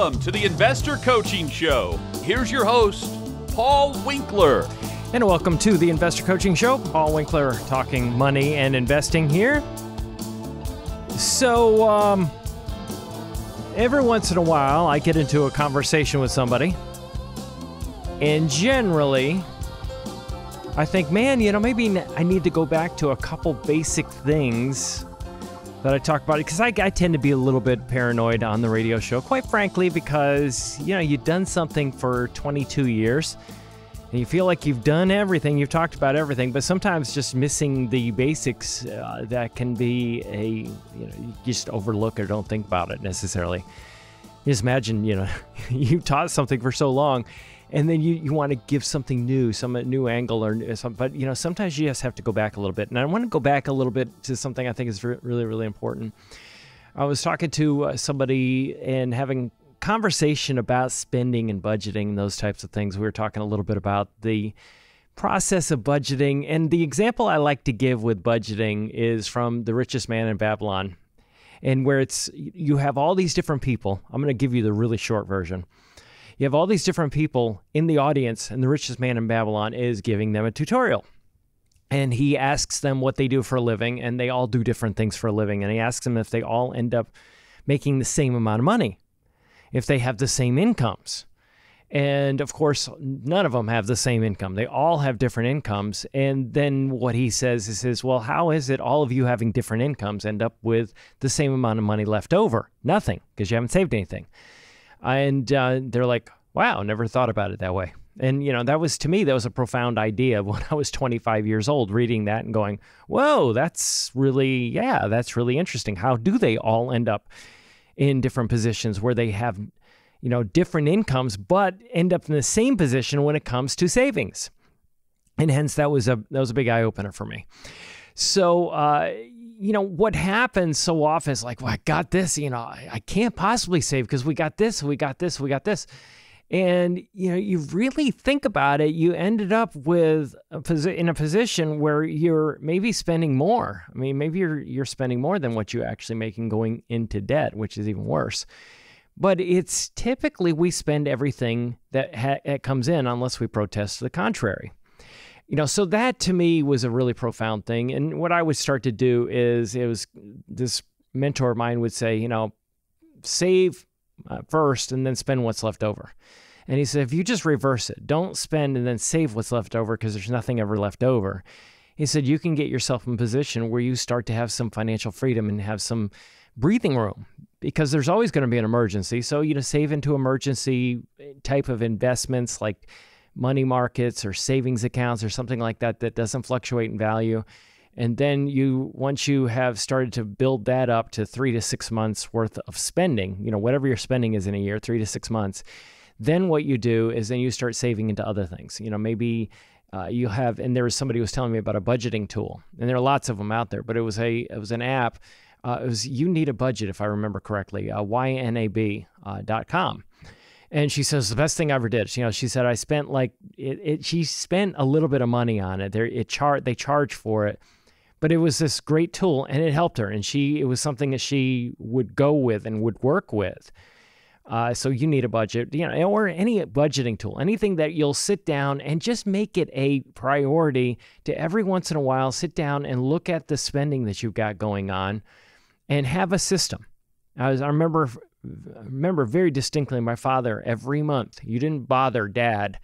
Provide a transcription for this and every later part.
Welcome to the Investor Coaching Show. Here's your host, Paul Winkler. And welcome to the Investor Coaching Show. Paul Winkler talking money and investing here. So, every once in a while, I get into a conversation with somebody. And generally, I think, man, maybe I need to go back to a couple basic things that I talk about, because I tend to be a little bit paranoid on the radio show, quite frankly, because, you've done something for 22 years and you feel like you've done everything, you've talked about everything, but sometimes just missing the basics that can be you just overlook or don't think about it necessarily. You just imagine, you've taught something for so long and then you want to give something new, some new angle or something. But, sometimes you just have to go back a little bit. And I want to go back a little bit to something I think is really, really important. I was talking to somebody and having conversation about spending and budgeting and those types of things. We were talking a little bit about the process of budgeting. And the example I like to give with budgeting is from The Richest Man in Babylon. And where you have all these different people. I'm going to give you the really short version. You have all these different people in the audience, and the richest man in Babylon is giving them a tutorial. And he asks them what they do for a living, and they all do different things for a living. And he asks them if they all end up making the same amount of money, if they have the same incomes. And of course, none of them have the same income. They all have different incomes. And then what he says is, well, how is it all of you having different incomes end up with the same amount of money left over? Nothing, because you haven't saved anything. And they're like, wow, never thought about it that way. And, that was a profound idea when I was 25 years old, reading that and going, whoa, that's really interesting. How do they all end up in different positions where they have, different incomes, but end up in the same position when it comes to savings? And hence that was a big eye opener for me. So, what happens so often is like, well, I got this, I can't possibly save because we got this. And, you really think about it, you ended up with in a position where you're maybe spending more. I mean, maybe you're spending more than what you're actually making going into debt, which is even worse. But it's typically we spend everything that comes in unless we protest to the contrary. So that to me was a really profound thing. And what I would start to do is this mentor of mine would say, save first and then spend what's left over. And he said, if you just reverse it, don't spend and then save what's left over because there's nothing ever left over. He said, you can get yourself in a position where you start to have some financial freedom and have some breathing room because there's always going to be an emergency. So, save into emergency type of investments like money markets or savings accounts or something like that doesn't fluctuate in value. And then once you have started to build that up to 3 to 6 months worth of spending, whatever your spending is in a year, 3 to 6 months, then what you do is then you start saving into other things. Maybe you have, and there was somebody who was telling me about a budgeting tool, and there are lots of them out there, but it was an app. It was You Need a Budget, if I remember correctly, ynab.com. And she says, the best thing I ever did, she said, I spent she spent a little bit of money on it. They charge for it, but it was this great tool and it helped her. And it was something that she would go with and would work with. So You Need a Budget, or any budgeting tool, anything that you'll sit down and just make it a priority to every once in a while, sit down and look at the spending that you've got going on and have a system. I remember very distinctly my father every month, you didn't bother Dad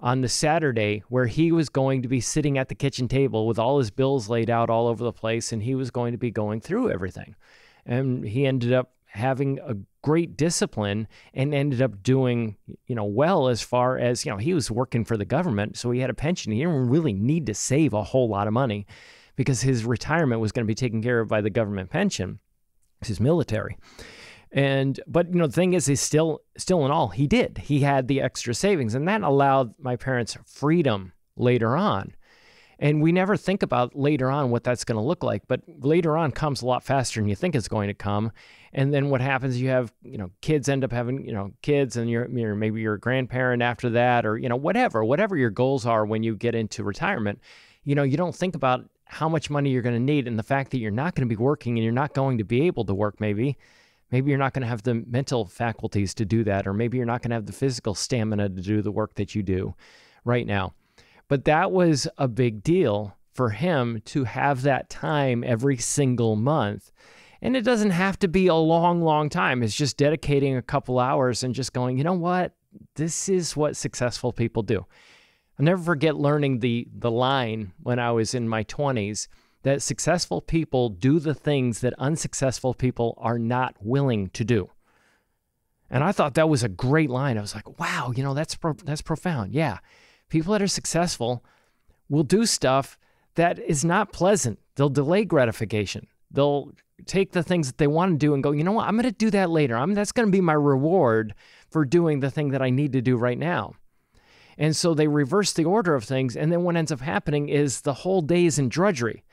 on the Saturday where he was going to be sitting at the kitchen table with all his bills laid out all over the place and he was going to be going through everything. And he ended up having a great discipline and ended up doing, well as far as, he was working for the government, so he had a pension. He didn't really need to save a whole lot of money because his retirement was going to be taken care of by the government pension. His military. But the thing is still in all, he had the extra savings, and that allowed my parents freedom later on. And we never think about later on what that's going to look like, but later on comes a lot faster than you think it's going to come. And then what happens, you have, kids end up having, kids, and maybe you're a grandparent after that, or, whatever your goals are when you get into retirement. You don't think about how much money you're going to need, and the fact that you're not going to be working and you're not going to be able to work maybe Maybe you're not going to have the mental faculties to do that, or maybe you're not going to have the physical stamina to do the work that you do right now. But that was a big deal for him to have that time every single month. And it doesn't have to be a long, long time. It's just dedicating a couple hours and just going, you know what? This is what successful people do. I'll never forget learning the line when I was in my 20s that successful people do the things that unsuccessful people are not willing to do. And I thought that was a great line. I was like, wow, that's profound. Yeah. People that are successful will do stuff that is not pleasant. They'll delay gratification. They'll take the things that they want to do and go, you know what, I'm going to do that later. That's going to be my reward for doing the thing that I need to do right now. And so they reverse the order of things. And then what ends up happening is the whole day is in drudgery,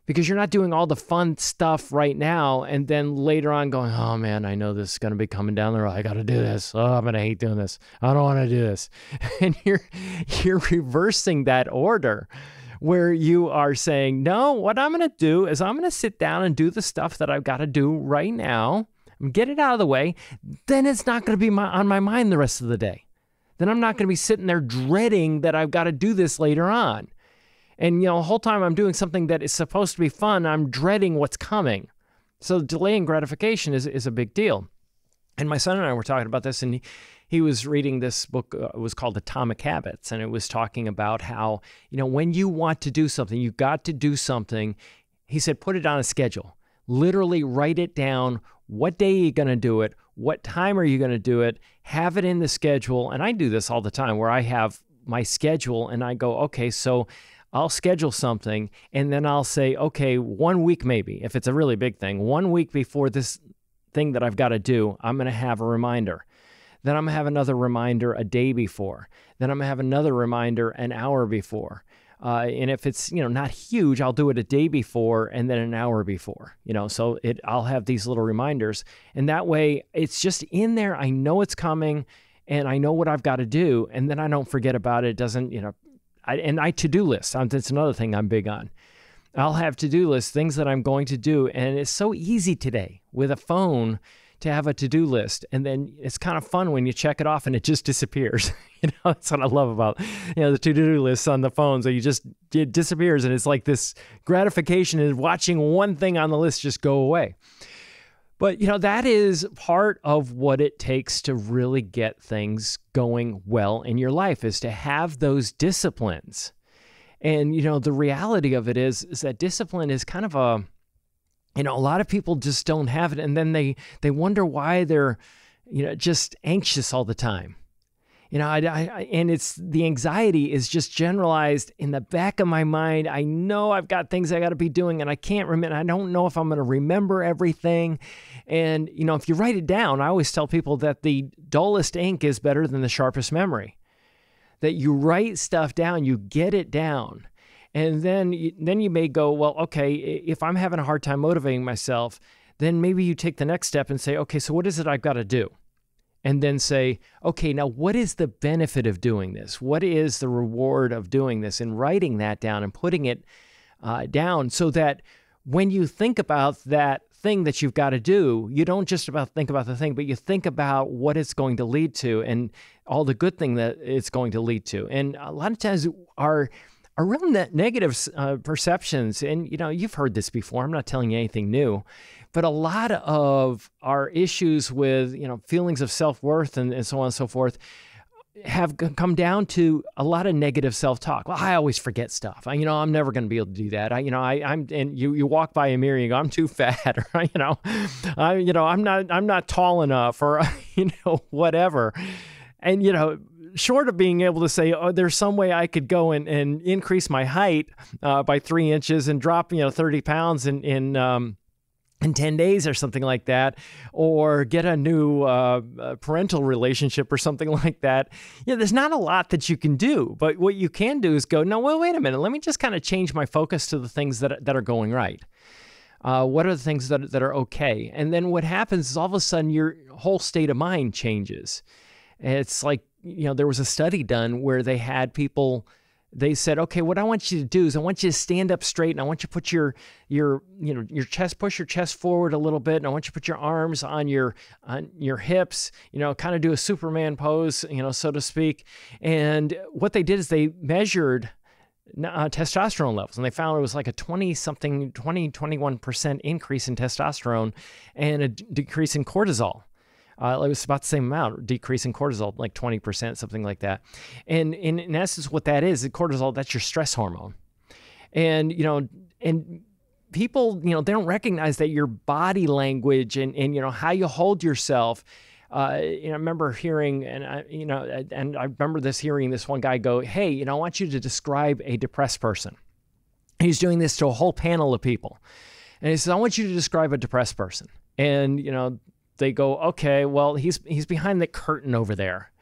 because you're not doing all the fun stuff right now. And then later on going, oh man, I know this is going to be coming down the road. I got to do this. Oh, I'm going to hate doing this. I don't want to do this. And you're reversing that order where you are saying, no, what I'm going to do is I'm going to sit down and do the stuff that I've got to do right now and get it out of the way. Then it's not going to be on my mind the rest of the day. Then I'm not going to be sitting there dreading that I've got to do this later on. And, the whole time I'm doing something that is supposed to be fun, I'm dreading what's coming. So delaying gratification is a big deal. And my son and I were talking about this, and he was reading this book. It was called Atomic Habits, and it was talking about how, when you want to do something, you've got to do something. He said, put it on a schedule. Literally write it down. What day are you going to do it? What time are you going to do it? Have it in the schedule. And I do this all the time where I have my schedule and I go, okay, so I'll schedule something, and then I'll say, okay, 1 week maybe, if it's a really big thing, 1 week before this thing that I've got to do, I'm going to have a reminder. Then I'm going to have another reminder a day before. Then I'm going to have another reminder an hour before. And if it's, not huge, I'll do it a day before and then an hour before, so I'll have these little reminders. And that way it's just in there. I know it's coming and I know what I've got to do. And then I don't forget about it. It doesn't, I to-do lists. That's another thing I'm big on. I'll have to-do lists, things that I'm going to do. And it's so easy today with a phone to have a to-do list. And then it's kind of fun when you check it off and it just disappears. That's what I love about, the to-do lists on the phone. So it disappears. And it's like this gratification is watching one thing on the list just go away. But, that is part of what it takes to really get things going well in your life, is to have those disciplines. And, the reality of it is that discipline is kind of a lot of people just don't have it. And then they wonder why they're, just anxious all the time. And it's the anxiety is just generalized in the back of my mind. I know I've got things I got to be doing and I can't remember. I don't know if I'm going to remember everything. And, if you write it down, I always tell people that the dullest ink is better than the sharpest memory. That you write stuff down, you get it down. And then you may go, well, okay, if I'm having a hard time motivating myself, then maybe you take the next step and say, okay, so what is it I've got to do? And then say, okay, now what is the benefit of doing this? What is the reward of doing this? And writing that down and putting it down so that when you think about that thing that you've got to do, you don't just think about the thing, but you think about what it's going to lead to and all the good thing that it's going to lead to. And a lot of times our real negative perceptions, and you've heard this before, I'm not telling you anything new, but a lot of our issues with, feelings of self-worth and so on and so forth have come down to a lot of negative self-talk. Well, I always forget stuff. I'm never going to be able to do that. And you walk by a mirror and you go, I'm too fat, or, I'm not tall enough, or, whatever. And, short of being able to say, oh, there's some way I could go and increase my height by 3 inches and drop, 30 pounds in 10 days or something like that, or get a new parental relationship or something like that. There's not a lot that you can do, but what you can do is go, no, well, wait a minute. Let me just kind of change my focus to the things that are going right. What are the things that are okay? And then what happens is all of a sudden your whole state of mind changes. It's like, there was a study done where they had people they said, okay, what I want you to do is I want you to stand up straight, and I want you to put your chest, push your chest forward a little bit, and I want you to put your arms on your hips, kind of do a Superman pose, so to speak. And what they did is they measured testosterone levels, and they found it was like a 21% increase in testosterone and a decrease in cortisol. It was about the same amount, decrease in cortisol, like 20%, something like that. And in essence, what that is cortisol, that's your stress hormone. And, and people, they don't recognize that your body language and how you hold yourself. I remember hearing, and I remember hearing this one guy go, hey, I want you to describe a depressed person. He's doing this to a whole panel of people. And he says, I want you to describe a depressed person. And, they go, okay, well, he's behind the curtain over there.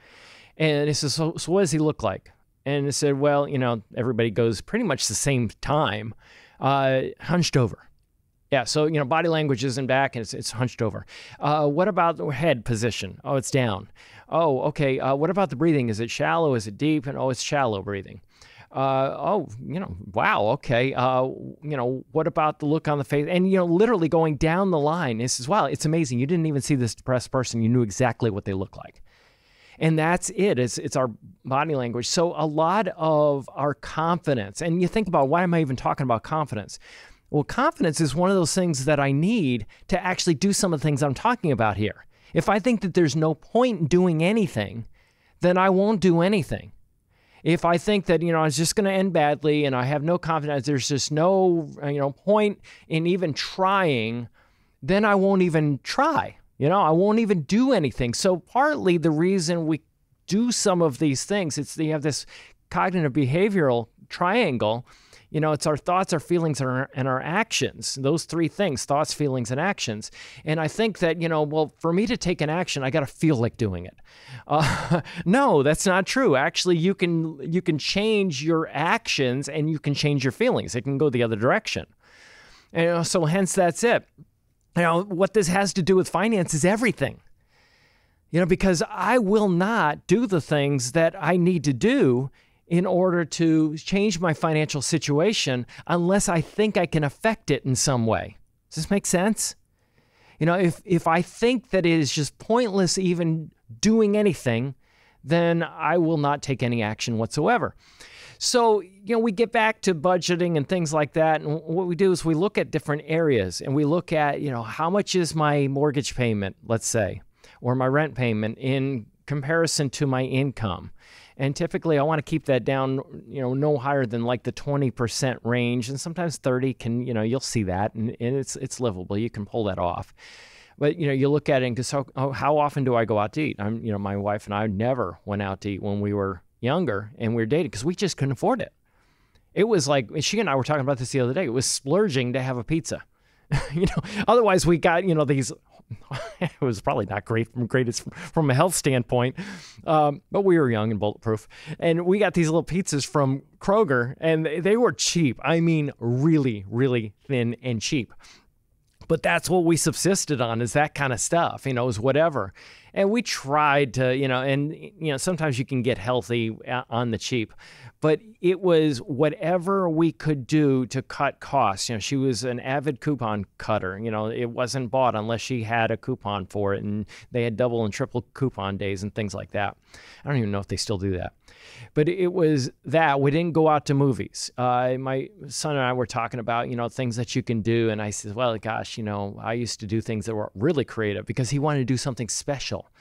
And he says, so what does he look like? And he said, well, everybody goes pretty much the same time, hunched over. Yeah, so, body language isn't back, and it's hunched over. What about the head position? Oh, it's down. Oh, okay. What about the breathing? Is it shallow? Is it deep? And it's shallow breathing. Wow, okay. What about the look on the face? And, literally going down the line, it says, wow, it's amazing. You didn't even see this depressed person. You knew exactly what they look like. And that's it. It's our body language. So a lot of our confidence, and you think about, why am I even talking about confidence? Well, confidence is one of those things that I need to actually do some of the things I'm talking about here. If I think that there's no point in doing anything, then I won't do anything. If I think that, it's just going to end badly and I have no confidence, there's just no, point in even trying, then I won't even try. I won't even do anything. So partly the reason we do some of these things, you have this cognitive behavioral triangle. It's our thoughts, our feelings, and our actions. Those three things: thoughts, feelings, and actions. And I think that, for me to take an action, I got to feel like doing it. No, that's not true. Actually, you can change your actions and you can change your feelings. It can go the other direction. And so hence that's it. What this has to do with finance is everything. Because I will not do the things that I need to do in order to change my financial situation unless I think I can affect it in some way. Does this make sense? If I think that it is just pointless even doing anything, then I will not take any action whatsoever. So, we get back to budgeting and things like that. And what we do is we look at different areas and we look at, how much is my mortgage payment, let's say, or my rent payment in comparison to my income. And typically I want to keep that down, no higher than like the 20% range. And sometimes 30 can, you'll see that and it's livable. You can pull that off. But, you look at it and go, so how often do I go out to eat? My wife and I never went out to eat when we were younger and we were dating because we just couldn't afford it. It was like, she and I were talking about this the other day. It was splurging to have a pizza. Otherwise we got, these, it was probably not greatest from a health standpoint, but we were young and bulletproof. And we got these little pizzas from Kroger, and they were cheap. I mean, really, really thin and cheap. But that's what we subsisted on, is that kind of stuff, is whatever. And we tried to, and sometimes you can get healthy on the cheap, but it was whatever we could do to cut costs. She was an avid coupon cutter. It wasn't bought unless she had a coupon for it, and they had double and triple coupon days and things like that. I don't even know if they still do that. But it was that. We didn't go out to movies. My son and I were talking about, things that you can do. And I said, well, gosh, I used to do things that were really creative because he wanted to do something special.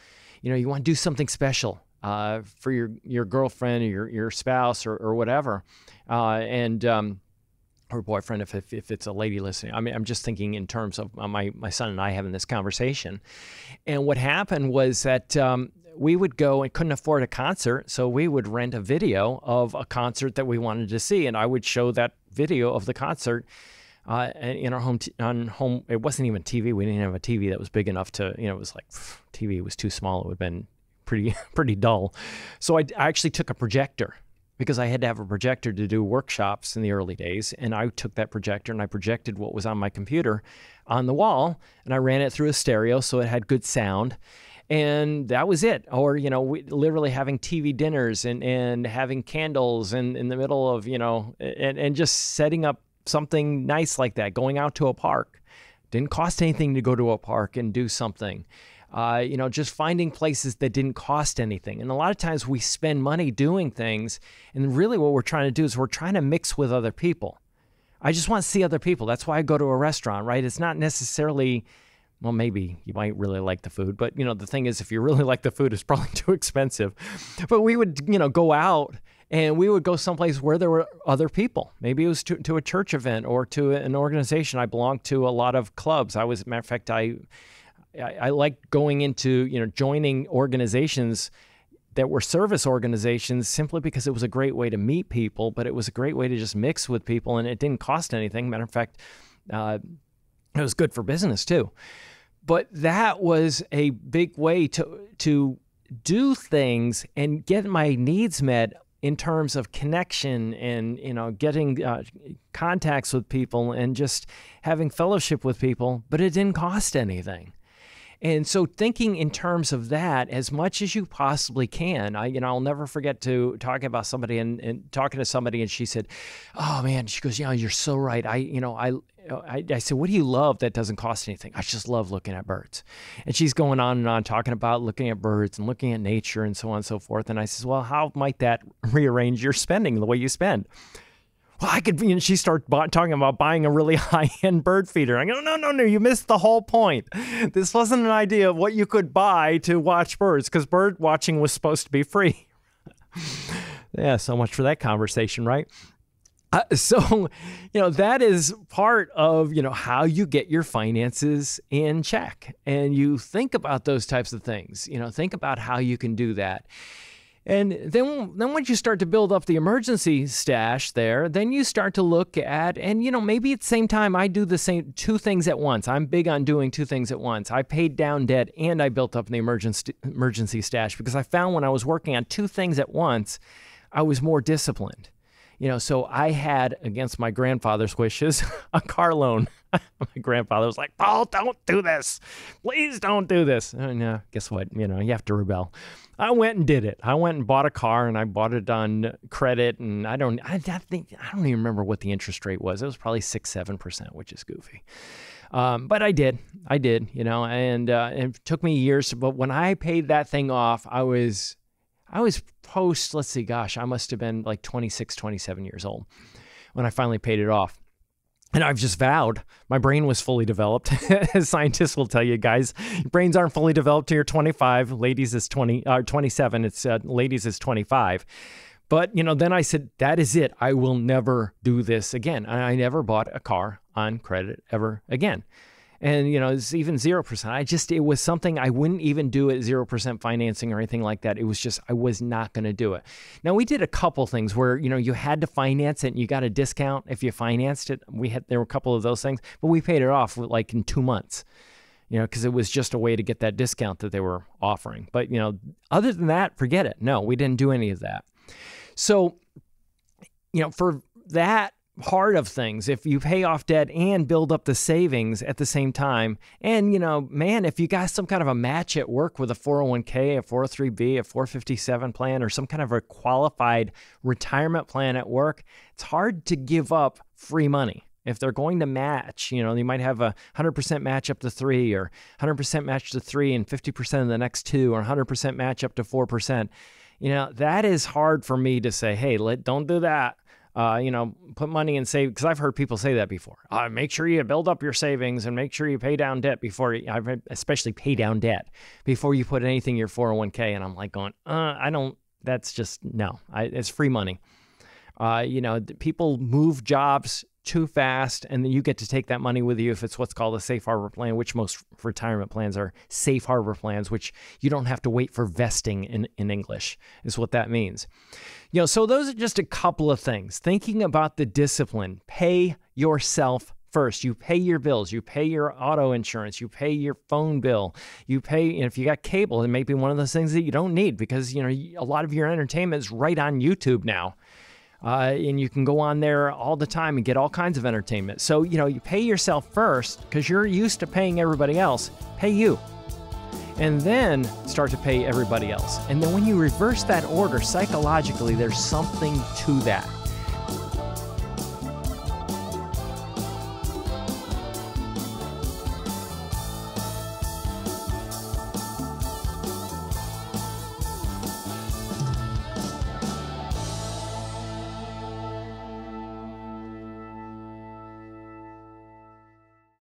You want to do something special for your girlfriend or your spouse or whatever. Or boyfriend, if it's a lady listening. I mean, I'm just thinking in terms of my son and I having this conversation. And what happened was that we would go and couldn't afford a concert, so we would rent a video of a concert that we wanted to see, and I would show that video of the concert in our home. It wasn't even TV. We didn't have a TV that was big enough to, it was like TV was too small. It would have been pretty dull. So I actually took a projector, because I had to have a projector to do workshops in the early days. And I took that projector and I projected what was on my computer on the wall, and I ran it through a stereo so it had good sound. And that was it. Or, we literally having TV dinners and having candles in the middle of, and just setting up something nice like that, going out to a park. Didn't cost anything to go to a park and do something. Just finding places that didn't cost anything. And a lot of times we spend money doing things, and really what we're trying to do is we're trying to mix with other people. I just want to see other people. That's why I go to a restaurant, right? It's not necessarily, well, maybe you might really like the food, but the thing is, if you really like the food, it's probably too expensive. But we would, go out and we would go someplace where there were other people. Maybe it was to a church event or to an organization. I belonged to a lot of clubs. As a matter of fact, I liked going into, joining organizations that were service organizations simply because it was a great way to meet people, but it was a great way to just mix with people, and it didn't cost anything. Matter of fact, it was good for business too. But that was a big way to do things and get my needs met in terms of connection and, getting contacts with people and just having fellowship with people, but it didn't cost anything. And so thinking in terms of that as much as you possibly can, I'll never forget to talking about somebody and talking to somebody, and she said, "Oh man," she goes, "You're so right. I said, what do you love that doesn't cost anything?" "I just love looking at birds." And she's going on and on talking about looking at birds and looking at nature and so on and so forth. And I says, "Well, how might that rearrange your spending, the way you spend?" "Well, I could," she started talking about buying a really high-end bird feeder. I go, no, you missed the whole point. This wasn't an idea of what you could buy to watch birds, because bird watching was supposed to be free. Yeah, so much for that conversation, right? So that is part of, how you get your finances in check. And you think about those types of things, think about how you can do that. And then once you start to build up the emergency stash there, then you start to look at, and maybe at the same time, I do the same two things at once. I'm big on doing two things at once. I paid down debt and I built up the emergency stash, because I found when I was working on two things at once, I was more disciplined. So I had, against my grandfather's wishes, a car loan. My grandfather was like, "Paul, don't do this. Please don't do this." And guess what? You have to rebel. I went and did it. I went and bought a car, and I bought it on credit. And I don't even remember what the interest rate was. It was probably 6-7%, which is goofy. But I did, and it took me years. But when I paid that thing off, I was post, let's see, gosh, I must have been like 26, 27 years old when I finally paid it off. And I've just vowed, my brain was fully developed. As scientists will tell you, guys, brains aren't fully developed till you're 25. Ladies is 27. It's ladies is 25. But, then I said, that is it. I will never do this again. And I never bought a car on credit ever again. And, it's even 0%. It was something I wouldn't even do at 0% financing or anything like that. It was just, I was not going to do it. Now, we did a couple things where, you had to finance it and you got a discount if you financed it. There were a couple of those things, but we paid it off like in 2 months, because it was just a way to get that discount that they were offering. But, other than that, forget it. No, we didn't do any of that. So, for that part of things, if you pay off debt and build up the savings at the same time, and if you got some kind of a match at work with a 401k, a 403b, a 457 plan, or some kind of a qualified retirement plan at work, it's hard to give up free money. If they're going to match, they might have a 100% match up to 3, or 100% match to 3 and 50% of the next 2, or 100% match up to 4%. That is hard for me to say, hey, don't do that. Put money in save, because I've heard people say that before. Make sure you build up your savings and make sure you pay down debt especially pay down debt before you put anything in your 401k. And I'm like going, that's just, no, it's free money. People move jobs too fast, and then you get to take that money with you if it's what's called a safe harbor plan, which most retirement plans are safe harbor plans, which you don't have to wait for vesting in English, is what that means. So those are just a couple of things. Thinking about the discipline, pay yourself first. You pay your bills, you pay your auto insurance, you pay your phone bill, you pay, if you got cable, it may be one of those things that you don't need, because, a lot of your entertainment is right on YouTube now. And you can go on there all the time and get all kinds of entertainment. So, you pay yourself first, because you're used to paying everybody else. Pay you. and then start to pay everybody else. And then when you reverse that order, psychologically, there's something to that.